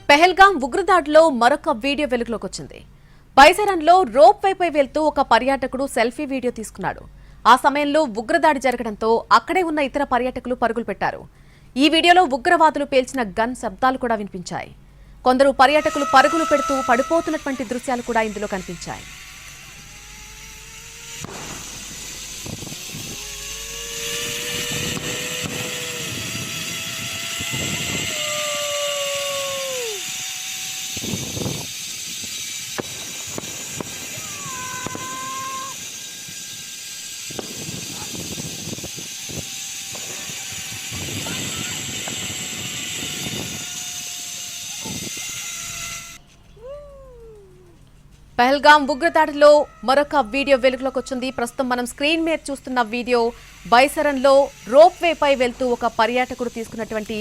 పెహల్గాం ఉగ్రదాడిలో మరొక వీడియో వెలుగులోకి వచ్చింది. బైసరన్లో రోప్ వేపై వెళ్తూ ఒక పర్యాటకుడు సెల్ఫీ వీడియో తీసుకున్నాడు. ఆ సమయంలో ఉగ్రదాడి జరగడంతో అక్కడే ఉన్న ఇతర పర్యాటకులు పరుగులు పెట్టారు. ఈ వీడియోలో ఉగ్రవాదులు పేల్చిన గన్ శబ్దాలు కూడా వినిపించాయి. కొందరు పర్యాటకులు పరుగులు పెడుతూ పడిపోతున్నటువంటి దృశ్యాలు కూడా ఇందులో కనిపించాయి. పెహల్గాం ఉగ్రదాడిలో మరొక వీడియో వెలుగులోకి వచ్చింది. ప్రస్తుతం మనం స్క్రీన్ మీద చూస్తున్న వీడియో బైసరన్లో రోప్ వేపై వెళ్తూ ఒక పర్యాటకుడు తీసుకున్నటువంటి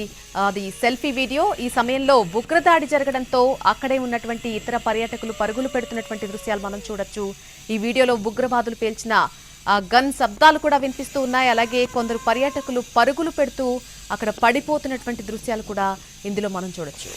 అది సెల్ఫీ వీడియో. ఈ సమయంలో ఉగ్రదాడి జరగడంతో అక్కడే ఉన్నటువంటి ఇతర పర్యాటకులు పరుగులు పెడుతున్నటువంటి దృశ్యాలు మనం చూడొచ్చు. ఈ వీడియోలో ఉగ్రవాదులు పేల్చిన గన్ శబ్దాలు కూడా వినిపిస్తూ ఉన్నాయి. అలాగే కొందరు పర్యాటకులు పరుగులు పెడుతూ అక్కడ పడిపోతున్నటువంటి దృశ్యాలు కూడా ఇందులో మనం చూడొచ్చు.